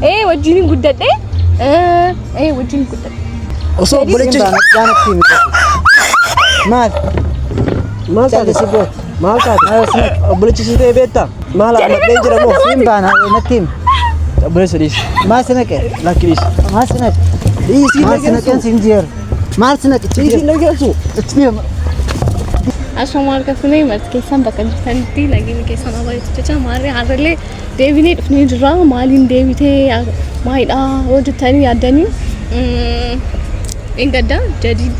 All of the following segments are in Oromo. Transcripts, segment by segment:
إيه وجيني قدّت إيه وجيني قدّت أصوب بليتش جانت تيم ما تعرف سبوت ما تعرف بليتش سيدي بيتا ما لا ما تنجر مو تيم بانا نتيم بليتش ليش ما سنك لا كريش ما سنك إيه ما سنك كان سنجير ما سنك إيه لا جالسو تفهم أشوف كفني مرت كيسان بكن سنتي لكن كيسان أبغى تجتمع ماري عارلة ديفيني فني جرا مالين ديفيته مايل وجد تاني يادني إن قدام جديد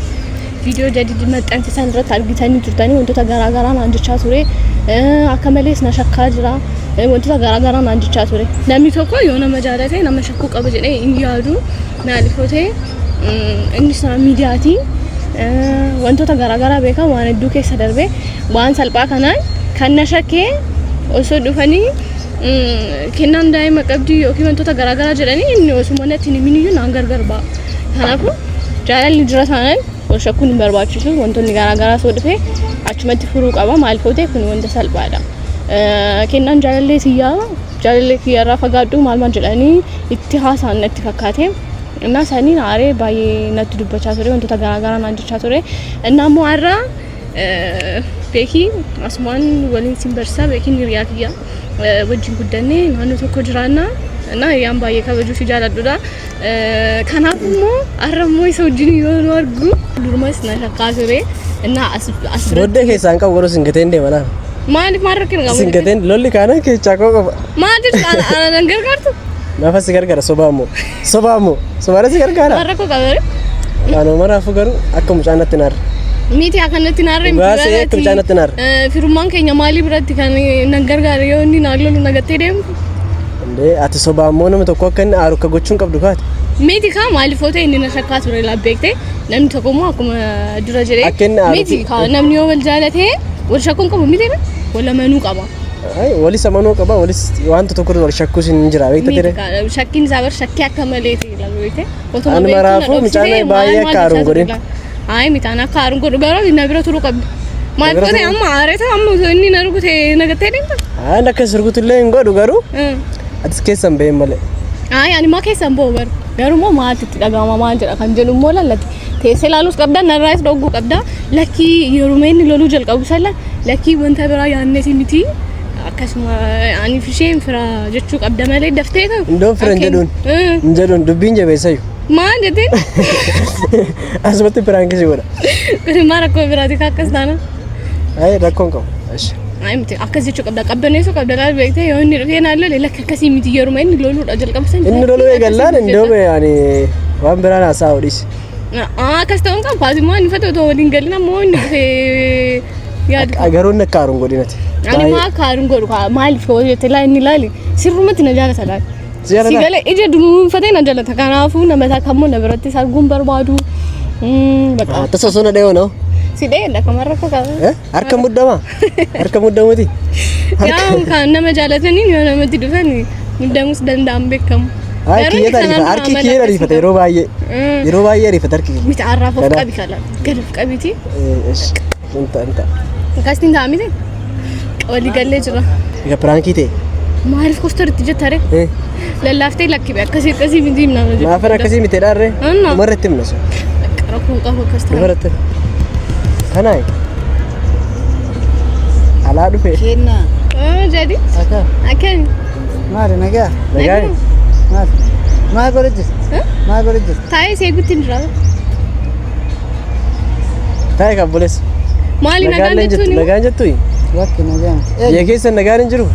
فيديو جديد ما أنت سنرة تارجي تاني جرتاني وأنتو تجارا ما عندك شاسوري أكمليس نشكا جرا وأنتو تجارا ما عندك شاسوري نامي توكو يونا مجالته نام شكوك أبجني إنجيادو نالفوته إني سام ميدياتي وانتو تغرغرا بيكا وان دوكي سدربه وان سلبا كان نشكي وسو دفني كنان دايما قبدي يوكي وانتو تغرغرا جراني اني وسمونتي نمينيو نانغرغر با هناكو جالل جراتان وشكون برباچو وانتو نغرغرا سو دفه اچمت فروق ابا مالفوته كن وند سلبادا كنان جالل سيا جالل كيرا فغادو مالمان جلاني اتحاسان نتفكاته እና ሰኒን አሬ ባይ ነጥ ዱበቻ ሶሬ ወንቶ ተጋጋራ ናንዲቻ ሶሬ እና ሙአራ ቤኪ አስማን ወሊን ሲምበርሳ ቤኪን ሪያክያ ወጅን ጉደኔ ናኑ ተኮ ጅራና እና ያን ባይ ከበጁ ሲጃላዱዳ ከናፉሞ አረሞ ይሰውጅኒ ይወርጉ ዱርማስ ናካ ሶሬ እና ወደ ከሳንካ ወሮስ እንገቴ እንደማና ማን ማረከን ጋር እንገቴ ሎሊ ካና ከቻኮ ማድር አና ነገር ጋርቱ نفس غرغره صبامو صبارس غرغره አረኮ ጋበረ አኖ ማራፉ ገሩ አከሙ ጫነትናር ሚቲ አከነትናር ባሴ አከሙ ጫነትናር ፊሩማን ከኛ ማሊ ብረት ከነ ነገር ጋር የሆኒ ናለሉ ነገቴ ደም እንዴ አት صبامو ነው ተቆከን አሩ ከጎቹን ቀብዱካት ሚቲ ካ ማሊ ፎቶ እንነ ሸካት ብረ ላቤክቴ ነም ተቆሙ አኩመ ድረጀሬ ሚቲ ካ ነም ነው ወልጃለቴ ወልሸኩን ቀቡ ሚቲ ነው ወላ መኑ ቀባ አይ ወሊስ ሰማኑ ቀባ ወሊስ ዋንተ ተኩር ወል ሸኩስ እንጅራ ቤት ተደረ ሸኪን ዛበር ሸኪ አከመሌት ይላል ቤቴ ፎቶ አን መራፉ ምጫኔ ባየ ካሩን ጎዲ አይ ሚታና ካሩን ጎዲ ጋራ ይነብረቱ ሩቀብ ማልቆቴ አማ አሬታ አማ እኒ ነርጉቴ ነገቴ ደም አይ ለከስርጉት ላይ እንጎዱ ጋሩ አትስከሰም በየመለ አይ አኒ ማከሰም ቦበር ገሩሞ ማት ትዳጋማ ማንጀራ ካንጀሉ ሞላለት ተሰላሉስ ቀብዳ ነራይስ ዶጉ ቀብዳ ለኪ የሩሜን ሎሉ ጀልቀቡ ሰላ ለኪ ወንተ ብራ ያነቲ ሚቲ አከስማ አኒ ፍሼም ፍራ ጀቹ ቀብዳ ማለ ደፍቴታ እንደው ፍረንጀዱን እንጀዱን ዱቢን ጀበሰዩ ማን ጀቴ አስመት ፕራንክ ሲወራ ማራኮ ብራቲ ካከስታና አይ ረኮንኮ እሺ አይ ምት አከዚቹ ቀብዳ ቀበነሱ ቀብዳ ጋር በይተ የሆኒ ሪናለ ለከከሲ ሚቲ የሩሜን ሎሉ ጀልቀብሰን እን ሎሉ ይገላል እንደው ያኒ ዋን ብራና ሳውዲስ ከስተውን kan ፋዚማን ፈተቶ ወዲንገልና ሞን ያድ አገሩን ነካሩን ጎዲነት አኒ ማ ካሩን ጎዱ ማል ፎየት ላይ እንላሊ ሲሩመት ነጃለ ሰላል ሲገለ እጀ ድሙ ፈተና ነጃለ ተካናፉ ነመታ ከሞ ነብረት ሳርጉን በርባዱ በቃ ተሰሶነ ደዮ ነው ሲደ እንደከመረከ አርከሙደሙቲ ያው ካነ መጃለተኒ የሆነ ምትድፈን ሙደሙስ ደንዳም በከም አይ ኪየታ አርኪ ኪየራ ሪፈተ የሮባዬ ሪፈተ አርኪ ሚታራፈ ቀቢ ካላ ገድፍ ቀቢቲ እሺ እንታ ካስቲን ታሚቴ ወዲ ገለጅ ነው የፕራንኪቴ ማሪፍ ኮስተር ትጀታረ ለላፍቴ ለኪ በከሲ ከሲ ቢንዲ ምናምን ማፈራ ከሲ ሚተዳረ መረተም ነው ቀረኩ ቀፎ ከስተር መረተ ከናይ አላዱፌ ኬና ጀዲ አካ አከን ማረ ነገ ما قرجت تاي سيغوتين را تاي كابولس مالي نغانجتوي وقت نغان يكيس نغانجرو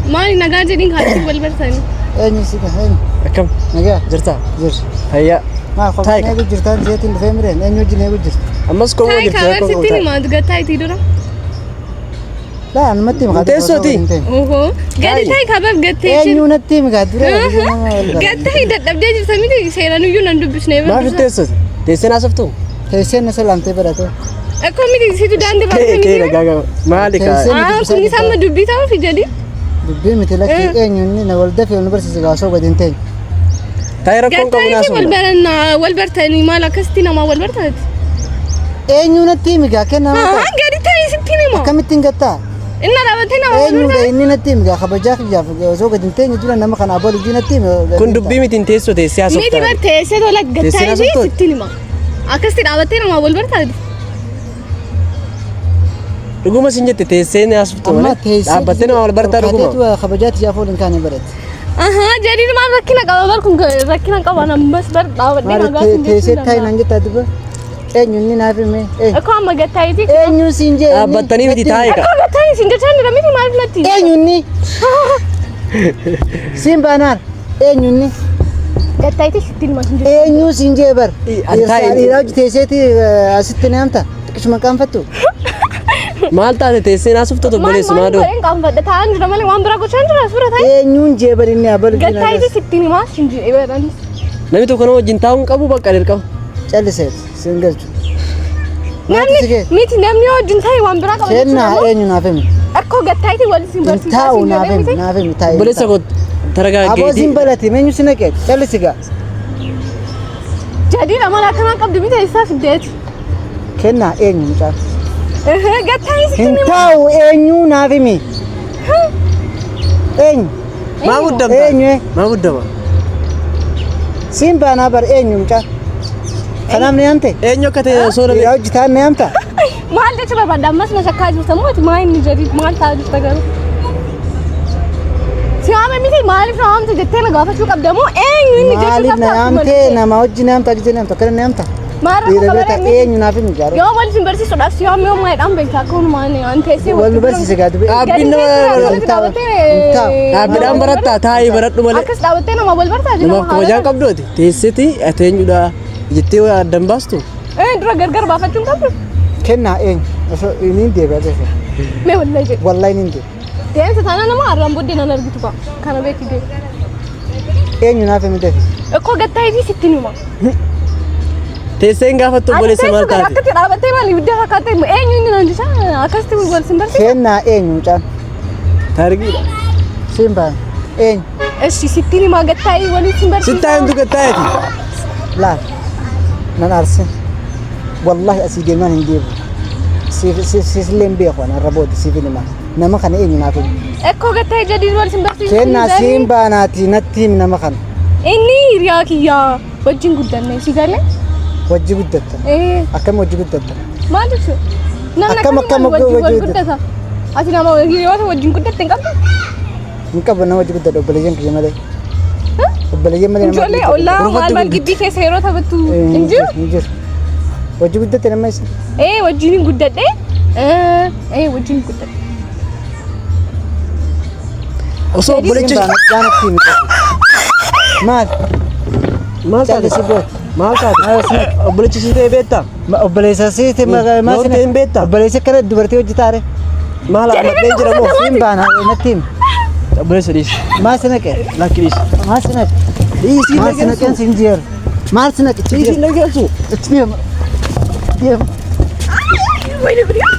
مالي نغانجدين خاطر بلبرتاني اني سيكا هين كم نغا جرتا جر هيا ما خو نغا جرتان زيتين فيمرين اني وجي نغا جرت امس كو تاي كاور ستيني ما دغتاي تيدورا لا انا متي مخاطر تسوتي اوهو قال تاي خبر قتي اني نتي مخاطر قتي دبدج سميتي سيرانو يون اندبس نيبر ما في تسوت تسنا سفتو تسنا سلامتي براتو اكو ميدي سيتو داند بارك كي لغا مالك كوني سام دبيتاو في جدي دبي متلك اني نولد في يونيفرسيتي غاسو بدينتين تاي ركون كمناسو والبرنا والبرتني مالك استينا ما والبرتات اني نتي مخا كنا قال تاي ستيني ما كم تنغتا Inna dhaabbattee nama wal eenyu inni natti himi kabajaa kiyyaaf osoo gadi hin teenye dura nama kana abalu ijii natti himi. Kun dubbii miti teessoo teessee haasoftaa. miti bar teessee tola gattaa'ee sittiin hima akkasitti dhaabbattee nama wal bartaati. Dhuguma sin jette teessee haasoftaa malee dhaabbattee nama wal bartaa dhuguma. Kabajaa kiyyaaf waliin kaane barate. Jadi maal rakkina qaba bar kun rakkina qaba namas bar dhaabbattee nagaa sin teessee taa'ee nan jettaa duba. Eenyu inni naaf hime. Akkoo amma gattaa'eeti. Eenyu siin jee. Dhaabbattanii miti taa'ee ka. Akkoo gattaa'ee siin jechaa jira miti maal natti. Eenyu inni. Siin baanaar. Eenyu inni. Gattaa'eeti sittiin ma siin jechaa. Eenyu siin jee bar. Antaa'e. Dhiiraa teesseeti asitti ni amta. Xiqqishuma qaanfattu. Maal taate teessee haasoftaa obboleessi maadoo. Maal qaanfadha taa'an jira malee waan biraa gochaa jira suura taa'e. Eenyuun jee bar inni abalu ijii nagas. Gattaa'eeti sittiin himaa siin jee beeranis. Namni tokko nama wajjin taa'uun qabu bakka dirqama. Calliseet siin galchu. Miti namni wajjin taa'e waan biraa qaba. Kennaa eenyu naaf hime. Akkoo gattaa'eeti wal siin barsiisaa Taa'u naaf hime naaf hime taa'e. Obboleessa koo taragaaggeetii. Aboo siin balati meenyu si naqeet callisigaa. Jadiidha mala akkanaa qabdi miti isaa fiddeeti. Kennaa eenyu mucaa. Gattaa'ee sittiin Hin himaa. taa'u eenyu naaf hime. Eenyu. Maa guddama. Eenyu. Maa guddama. Siin baanaa bar eenyu mucaa. Kanaaf ni amte. Eenyu akka ta'e soora Dhiiraa hojjetaan ni amta. Maal jecha barbaadda ammas na shakkaa jirta mooti maa inni jadiid maal ta'aa jirta garuu. Si waame miti maaliif na waamte jettee na gaafachuu qabda moo eenyu inni jechuu Maaliif na qabda amte nama wajji ni amta gisee ni amta akkana ni amta. Maarra Dhiira kabaree beektaa miti. eenyu naaf hime jaaroo. Yoo wal sin barsiisuudhaaf si waame yoo maayidhaan beektaa akka hunumaan an teessee Wal nu barsiise gaa dubee. Dhaabbiin dhaabbiidhaan barattaa taa'ee baradhu malee. akkas dhaabattee nama wal bartaa Namaaf kabajaan qabdooti. Teesseeti ati eenyudha jettee addan baastu. dura gargar baafachuun qabdu. Kennaa eenyu. Osoo inni hin deebi'aa keessa. Mee wallahi jedhu. Wallahi ni hin deebi'u. Deemsa taana nama arraan booddee nan argitu ka. Kana beeki deemu. Eenyu naaf hime deebi. Akkoo gattaa'eetii sittiin hima. Teesseen gaafattu obboleessa maal taate? Akkatti dhaabattee maal ibidda fakkaatee eenyu inni nan jisa akkasitti wal sin barsiisa. Kennaa eenyu mucaan. Taarikiidha. Siin baana. Eenyu. Eshi sittiin himaa gattaa'ee waliin sin barsiisa. Sittaa himtu gattaa'eeti. Laal. Nan arsin. Wallahi asii deemaan hin deebi'u. Siifillee hin beeku ana irra booda siifin himaa. Nama kana eenyu naaf hime. Akkoo gattaa'ee jadiin wal sin barsiisa. Kennaa siin baanaati natti himi nama kana. Inni hiriyaa kiyyaa wajjin guddanne si galee. Wajji guddatta. Akkam wajji guddatta. Maal jechuudha? Namni Akkam wal guddata. Ati nama hiriyoota wajjin guddatte hin qabdu? Hin qabu nama wajji guddadha obboleeyyan kiyya malee. Obboleeyyan malee nama Ijoollee ollaa maal gibbii keessa yeroo taphattu hin jiru? Hin jiru. Wajji guddatte nama isa. Wajjin hin guddadhe. Wajjin hin guddadhe. Osoo obboleecha Baanatti himi. Maal? maal taate? Callisi boot. Maal taate? Obboleecha si ta'e beektaa? Obboleessa siite Yoo ta'e hin beektaa? obboleessa akkana dubartii hojii taare. Maal amadhee jira moo? Siin baana natti himi. Obboleessa dhiisi. Maal si naqe? Lakki dhiisi. Maal si naqe? Dhiisi Maal si naqeen siin jiru? Maal si naqe? Dhiisi hin dhageessu. Itti deema. Deema. Wayne biriyaa.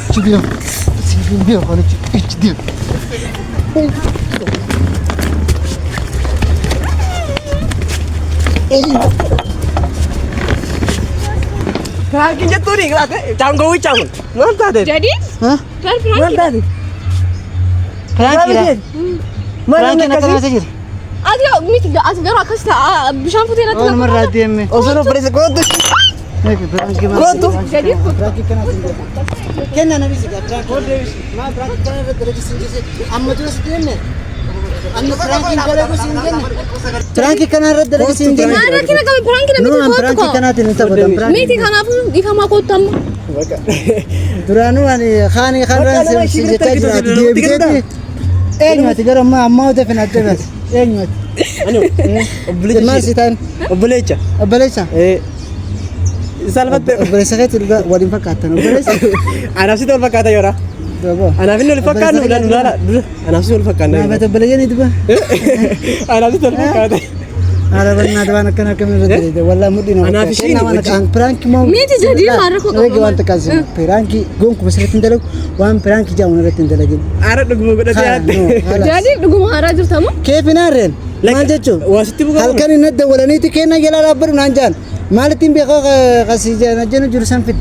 Itti deema. Siin deema kanichi. Itti deema. Kaakin jettuuni caangoo wiccaamun. Maal taate? Jadi? Hah? Maal Maal firaanki? taate? Piraankiidha. Maal inni Piraankiin akkana akkasii? jira. Ati miti as garuu akkas ta'a bishaan futee irratti Waan marraa deemme. Osoo obboleessa gootu. Piraankiin maal? Gootu. Jadi Piraankiin kana siin jedha. Kenna na bisi gaa piraankiin. Maal piraankiin kana irratti dalagi siin jese. Amma dura si deemne. Amma piraankiin dalagu siin jenne. Piraankiin kana irratti dalagi siin jenne. maal rakkina qabe firaanki namni Nuun kootu piraankiin ko. kanaatiin hin taphatam. Miti kanaafuu dhiifamaa kootu amma. Duraanuu ani kaanii kanaan siin jechaa jira. Ati deebiteeti. Eenyuati gara ammaa hojii fi nadde bas. Eenyuati. Obboleecha. Maal si ta'in? Obboleecha. Obboleessa. Salphatte. Obboleessa keetti waliin fakkaatan. Obboleessa. Anaaf si wal fakkaata yoora. Anaaf inni wal fakkaannu dura. Anaaf si wal fakkaanna. Naafata obboleeyyan itti ba'a. Anaaf si wal fakkaata. Haala bal'inaa waan akkana akkamii irratti walaa mudhiin Anaaf isheen wajjin. piraanki moo Miti jedhii haara koo Eegi waan takkaas piraanki gonkumaa sirriitti hin dalagu waan piraanki jaamu irratti hin dalagin. Aara dhuguma godhatee yaadde. Jadi dhuguma haaraa jirta moo? Keefinaarreen maal jechuun Waasitti bugaa. halkan hin adda walaniiti kenna jalaa dhaabbadhu naan jaan مالتين بيقول قصيدة نجنا جرسان في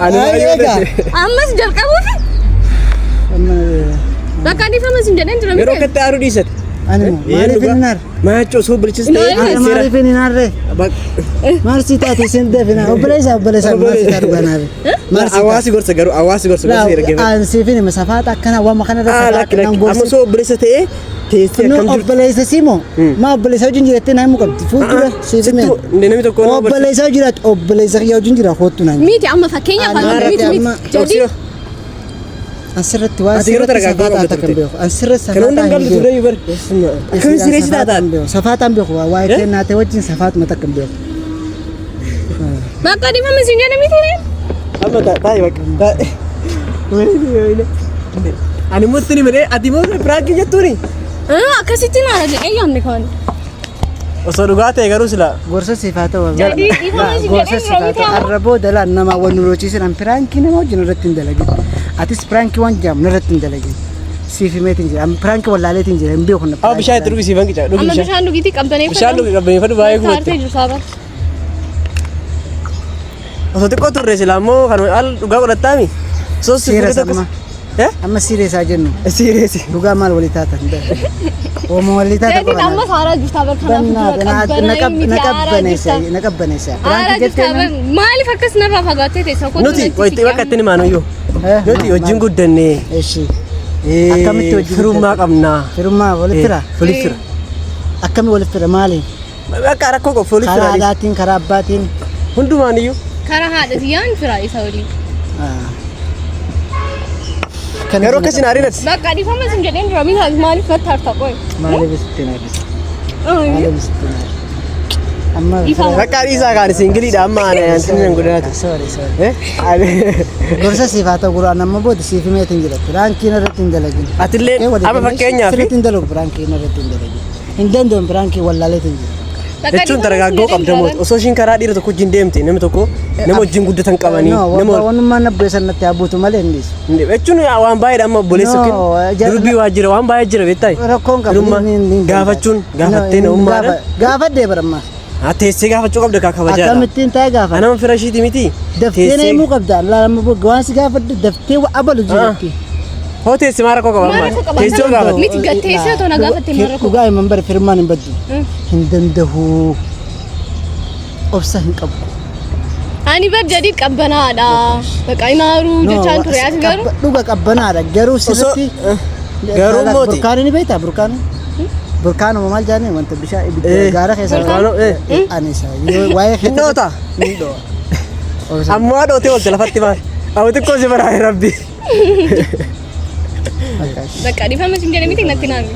أنا أمس جرك أبو في بقى دي فما سنجدين ترى يروح كتارو ديست أنا مالي في النار ما هتشوف بلشست أنا مالي في النار ده مارسي تاتي سند فينا وبليزا مارسي تربنا لا أواسي قرص لا أنا سيفيني مسافات أكنا وما كنا لكن أما سو بلشست إيه تيسي كم جرت بليزا سيمو ما بليزا جنجرتين هاي مكب فوتورة سيفيني ننامي تكون بليزا جرت بليزا يا جنجرة خوتنا ميتي أما فكينيا فما جدي أنسرت واسرت سفات أتكلم أنسرت سفات كلون دم قال تقولي يبر كم سيريس تاتا سفات أم بيخوا واي كنا توجين سفات ما تكلم بقى دي فما سنجدين ميتي أما تاي بقى أنا مستني مري أدي مو براكي جتوري أكاسيتنا هذا أي يوم نكون وصلوا يقولوا لا غرسة سفاته jadi غرسة سفاته الربو دلا نما ونروتشي سلام فرانكي نما جنرتين دلقي أتيس فرانكي وان جام نرتين دلقي سيفي ميتين أم فرانكي ولا عليه تنجي أم بيوخنا أو بشاي تروي سيفان كذا أما بشان لقيتي كمبني بشان لقي فدو بايك موت وصلت كوتر رسلامو خانوا قال لقى ولا تامي سوس سيرة أما سيريس أجنو سيريس لقى مال وليتاتا وما وليتاتا jadi nama Sarah justabar نكبنيسا maali fakkas narraa fagaattee teessa koo nuti wayitti wakkatti ni maanu yoo nuti wajjin guddanne akkamitti wajjin firummaa qabnaa firummaa walittira akkami walittira maali akka rakkoo qofa walittira karaa aadaatiin karaa abbaatiin hundumaan iyyuu karaa haadhatiyaan firaa isa waliin yeroo akkasiin ariinas bakka dhiifama isin jedheen dura maaliif natti harta qoy maaliif isittiin amma bakka dhiisaa kaan singiliidha amma antiin godhanaatu sorry gorsa siifaa ta'u guraan amma booda siifi meetiin jedhatti raankiin irratti hin dalagin atillee amma fakkeenyaaf sirriitti hin dalagu raankiin irratti hin dalagin hin danda'u raankiin wallaaleetiin jedhu jechuun dargaggoo qabdamoo osoo ishiin karaa dhiira tokko wajjin deemte namni tokko nama wajjin guddatan qabanii nama wanummaan abbeessan natti abbuutu malee hin dhiisu jechuun waan baay'eedha amma obboleessa durbii waajjira waan baay'ee jira beektaa rakkoon qabu gaafachuun gaafattee namummaadha gaafadhee barammaa teessee gaafachuu qabda kaa kabajaadha akkamittiin taa'ee gaafadha anama fira ishiiti miti daftee neemuu qabda lama waan si gaafadde daftee abalu jirti hoo teessee maara koo qaba amma teessoo gaafadde miti gatteessee toona gaafattee maara koo dhugaa himan bara firmaan hin baddu hin dandahu obsa hin qabu ani bar jadid qabbanaadha baqa inaaru jechaan ture as garu dhuga qabbanaadha garuu sirriitti garuu mooti burkaanii ni beektaa burkaanu maal jaane wanta bishaan gaara keessa anisa waa'ee hindoota ammoo haadhootee olte lafatti maal awwati koosi baraa rabbi baqa dhiifama isin jedhe miti natti naanne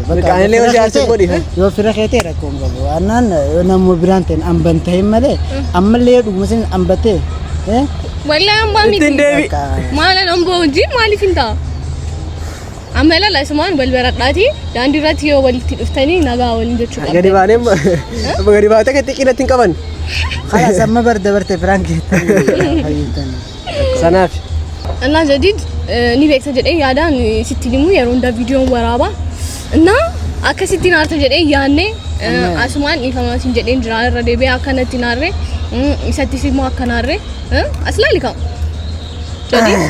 baqa anillee hojii aartii godhi yoo fira keetee rakkoon qabu annaan namuu biraan ta'in amban ta'in malee ammallee dhuguma isin ambatee wallee ambaa miti ittiin deebi maalan amboo wajjin maaliif hin ta'a amma la ismaan wal baradhaati daandii irratti yoo walitti dhuftanii nagaa waliin jechuu qabda gadi baatee xiqqinatti hin qaban خلاص amma barte franki sanaaf እና ጀዲድ ni beekta jedhee yaadaan sitti limu yeroo hunda viidiyoon waraaba እና akkasittiin aarta jedhee yaanne asumaan dhiifama isin jedheen jira irra deebi'ee akkanatti naarre isattis immoo akka naarre aslaali kaa'u ጀዲድ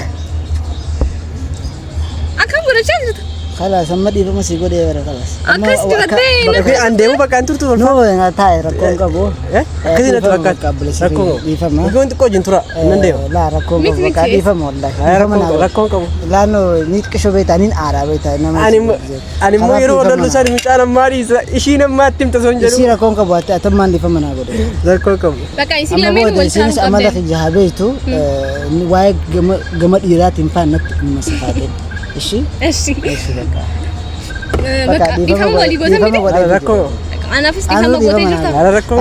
akkam godhachaa jirta خلاص amma dhiifama si godhee bara خلاص akkasitti battee andeemu bakka hin turtu no taa'e rakkoon qabu akkasitti bakka rakkoo dhiifama rakkoon xiqqoo jin tura nan deemu laa rakkoon qabu bakka dhiifama wallahi rakkoon qabu laano ni qisho beetaniin aaraa beetaa nama ani immoo yeroo lollu san mucaan ammaa dhiisa ishiin ammaa itti himta son jedhu si rakkoon qabu ati atammaan dhiifama naa godhe rakkoon qabu bakka isin lameen wal isinis amala kijaa beetu waa'ee gama dhiiraatiin faanatti dhimma safaate እሺ በቃ በቃ ዲፈማ ወሊ ጎተም ቢዲ ረኮ አናፍስ ዲፈማ ጎተ ይርታ ረኮ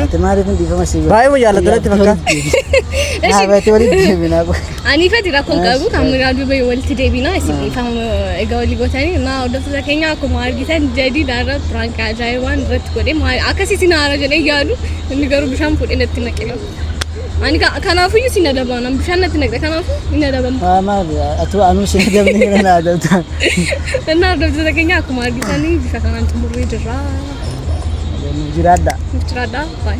አተማሪፍ ዲፈማ ሲጎ ባይ ሞ ያለ ተረት በቃ እሺ አባቴ ወሊ ዲሚና አኒ ፈቲ ረኮን ቀቡ ካምራዱ በይ ወልት ዴቢና እሺ ዲፈማ እጋ ወሊ ጎተኒ እና ወደ ተከኛ ኮ ማርጊተን ጀዲ ዳራ ፍራንካ ጃይዋን ረት ጎዴ አከሲ ሲናራ ጀለ ያሉ እንገሩ ብሻም ፉድ እንተነቀለው ani kanaafuu si nadabana bishaan natti naqxe kanaafuu ni nadabama ma atu anu si nadabni na adabta እና ደብዘ ተገኛ አኩማ አርጊታኒ ቢፈካናን ጥሙሩ ይድራ ጅራዳ ባይ